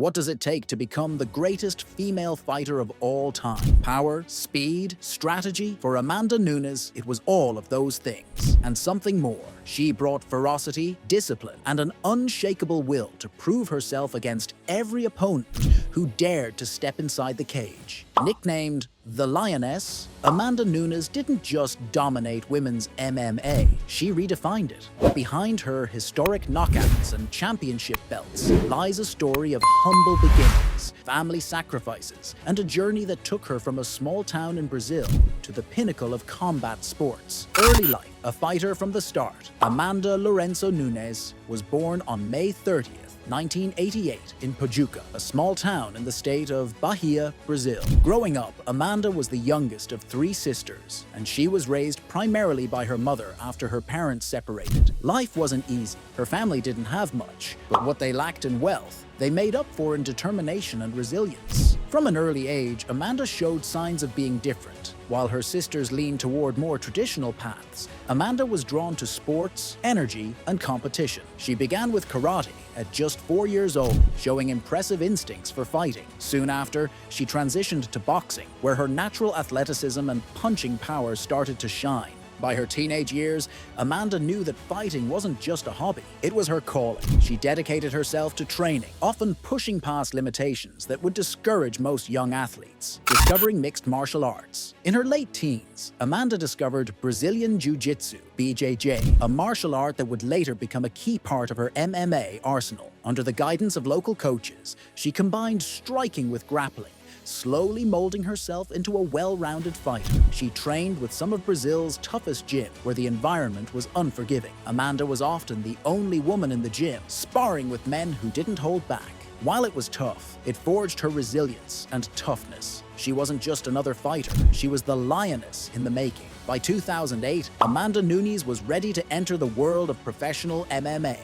What does it take to become the greatest female fighter of all time? Power, speed, strategy? For Amanda Nunes, it was all of those things, and something more. She brought ferocity, discipline, and an unshakable will to prove herself against every opponent who dared to step inside the cage. Nicknamed the Lioness, Amanda Nunes didn't just dominate women's MMA, she redefined it. Behind her historic knockouts and championship belts lies a story of humble beginnings, family sacrifices, and a journey that took her from a small town in Brazil to the pinnacle of combat sports. Early life, a fighter from the start, Amanda Lourenço Nunes was born on May 30th, 1988 in Pajuca, a small town in the state of Bahia, Brazil. Growing up, Amanda was the youngest of 3 sisters, and she was raised primarily by her mother after her parents separated. Life wasn't easy. Her family didn't have much, but what they lacked in wealth, they made up for in determination and resilience. From an early age, Amanda showed signs of being different. While her sisters leaned toward more traditional paths, Amanda was drawn to sports, energy, and competition. She began with karate at just 4 years old, showing impressive instincts for fighting. Soon after, she transitioned to boxing, where her natural athleticism and punching power started to shine. By her teenage years, Amanda knew that fighting wasn't just a hobby, it was her calling. She dedicated herself to training, often pushing past limitations that would discourage most young athletes. Discovering mixed martial arts. In her late teens, Amanda discovered Brazilian Jiu-Jitsu, BJJ, a martial art that would later become a key part of her MMA arsenal. Under the guidance of local coaches, she combined striking with grappling, slowly molding herself into a well-rounded fighter. She trained with some of Brazil's toughest gyms, where the environment was unforgiving. Amanda was often the only woman in the gym, sparring with men who didn't hold back. While it was tough, it forged her resilience and toughness. She wasn't just another fighter, she was the lioness in the making. By 2008, Amanda Nunes was ready to enter the world of professional MMA.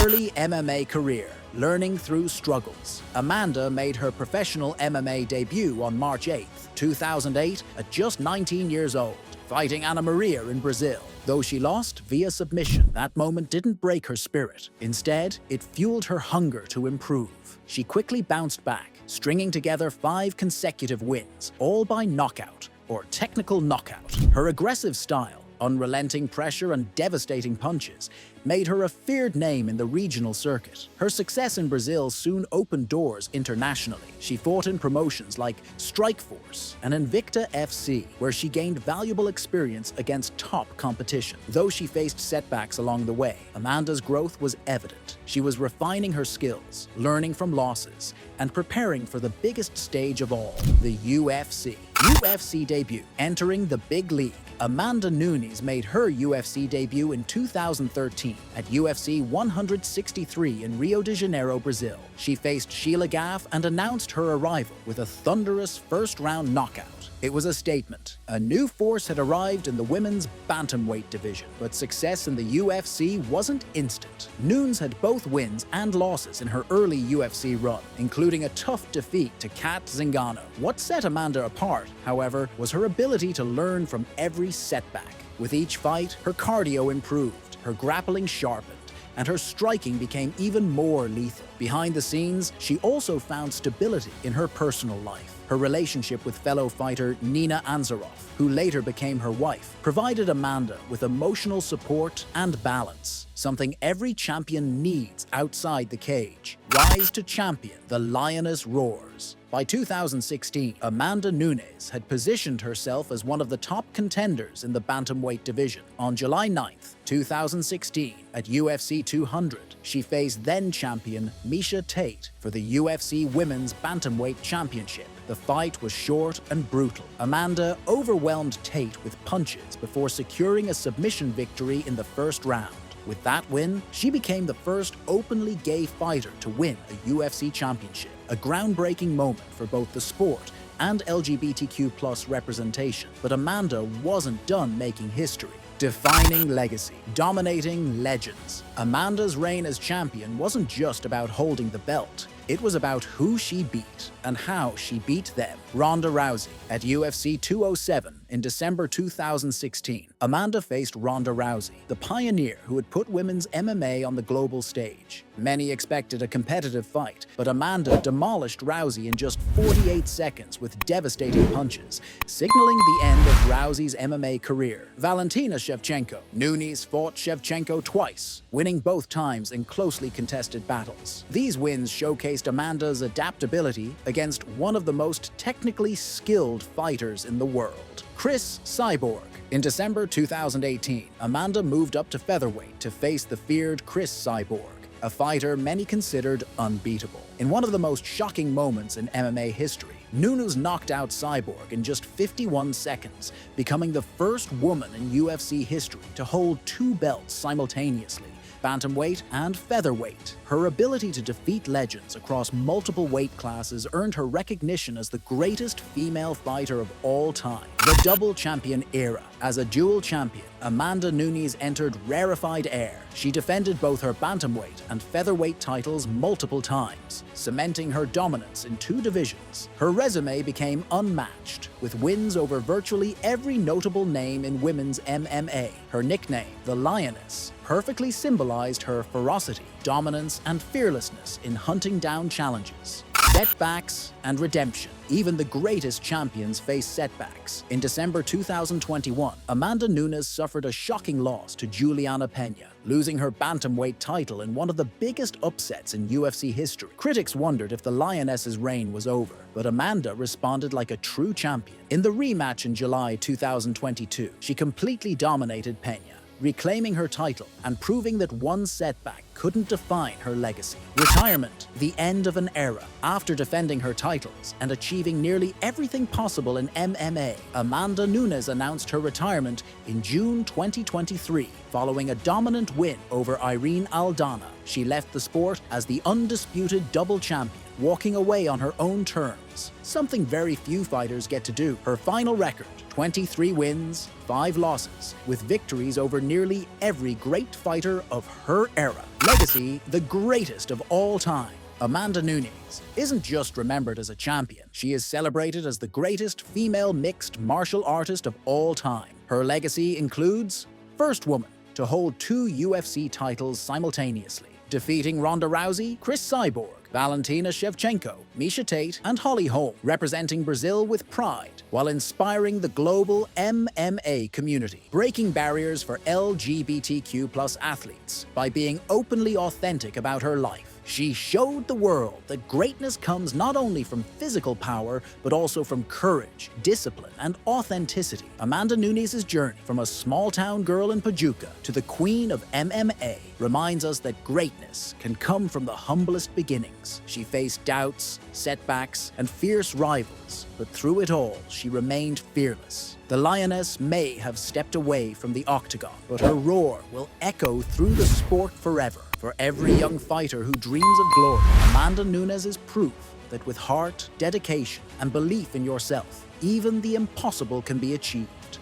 Early MMA career. Learning through struggles. Amanda made her professional MMA debut on March 8, 2008, at just 19 years old, fighting Ana Maria in Brazil. Though she lost via submission, that moment didn't break her spirit. Instead, it fueled her hunger to improve. She quickly bounced back, stringing together 5 consecutive wins, all by knockout, or technical knockout. Her aggressive style, unrelenting pressure, and devastating punches made her a feared name in the regional circuit. Her success in Brazil soon opened doors internationally. She fought in promotions like Strikeforce and Invicta FC, where she gained valuable experience against top competition. Though she faced setbacks along the way, Amanda's growth was evident. She was refining her skills, learning from losses, and preparing for the biggest stage of all, the UFC. UFC debut. Entering the big league, Amanda Nunes made her UFC debut in 2013 at UFC 163 in Rio de Janeiro, Brazil. She faced Sheila Gaff and announced her arrival with a thunderous first-round knockout. It was a statement. A new force had arrived in the women's bantamweight division, but success in the UFC wasn't instant. Nunes had both wins and losses in her early UFC run, including a tough defeat to Kat Zingano. What set Amanda apart, however, was her ability to learn from every setback. With each fight, her cardio improved, her grappling sharpened, and her striking became even more lethal. Behind the scenes, she also found stability in her personal life. Her relationship with fellow fighter Nina Ansaroff, who later became her wife, provided Amanda with emotional support and balance, something every champion needs outside the cage. Rise to champion, the lioness roars. By 2016, Amanda Nunes had positioned herself as one of the top contenders in the bantamweight division. On July 9th, 2016, at UFC 200, she faced then-champion Miesha Tate for the UFC Women's Bantamweight Championship. The fight was short and brutal. Amanda overwhelmed Tate with punches before securing a submission victory in the first round. With that win, she became the first openly gay fighter to win a UFC championship, a groundbreaking moment for both the sport and LGBTQ+ representation. But Amanda wasn't done making history. Defining legacy, dominating legends. Amanda's reign as champion wasn't just about holding the belt. It was about who she beat and how she beat them. Ronda Rousey at UFC 207 In December 2016, Amanda faced Ronda Rousey, the pioneer who had put women's MMA on the global stage. Many expected a competitive fight, but Amanda demolished Rousey in just 48 seconds with devastating punches, signaling the end of Rousey's MMA career. Valentina Shevchenko. Nunes fought Shevchenko twice, winning both times in closely contested battles. These wins showcased Amanda's adaptability against one of the most technically skilled fighters in the world. Cris Cyborg. In December 2018, Amanda moved up to featherweight to face the feared Cris Cyborg, a fighter many considered unbeatable. In one of the most shocking moments in MMA history, Nunes knocked out Cyborg in just 51 seconds, becoming the first woman in UFC history to hold two belts simultaneously, bantamweight and featherweight. Her ability to defeat legends across multiple weight classes earned her recognition as the greatest female fighter of all time. The double champion era. As a dual champion, Amanda Nunes entered rarefied air. She defended both her bantamweight and featherweight titles multiple times, cementing her dominance in two divisions. Her resume became unmatched, with wins over virtually every notable name in women's MMA. Her nickname, the Lioness, perfectly symbolized her ferocity, dominance, and fearlessness in hunting down challenges. Setbacks and redemption. Even the greatest champions face setbacks. In December 2021, Amanda Nunes suffered a shocking loss to Juliana Pena, losing her bantamweight title in one of the biggest upsets in UFC history. Critics wondered if the Lioness's reign was over, but Amanda responded like a true champion. In the rematch in July 2022, she completely dominated Pena, reclaiming her title and proving that one setback couldn't define her legacy. Retirement, the end of an era. After defending her titles and achieving nearly everything possible in MMA, Amanda Nunes announced her retirement in June 2023, following a dominant win over Irene Aldana. She left the sport as the undisputed double champion, walking away on her own terms, something very few fighters get to do. Her final record, 23 wins, 5 losses, with victories over nearly every great fighter of her era. Legacy, the greatest of all time. Amanda Nunes isn't just remembered as a champion, she is celebrated as the greatest female mixed martial artist of all time. Her legacy includes first woman to hold 2 UFC titles simultaneously, defeating Ronda Rousey, Cris Cyborg, Valentina Shevchenko, Miesha Tate, and Holly Holm, representing Brazil with pride while inspiring the global MMA community, breaking barriers for LGBTQ+ athletes by being openly authentic about her life. She showed the world that greatness comes not only from physical power, but also from courage, discipline, and authenticity. Amanda Nunes' journey from a small-town girl in Pachuca to the queen of MMA reminds us that greatness can come from the humblest beginnings. She faced doubts, setbacks, and fierce rivals, but through it all, she remained fearless. The Lioness may have stepped away from the octagon, but her roar will echo through the sport forever. For every young fighter who dreams of glory, Amanda Nunes is proof that with heart, dedication, and belief in yourself, even the impossible can be achieved.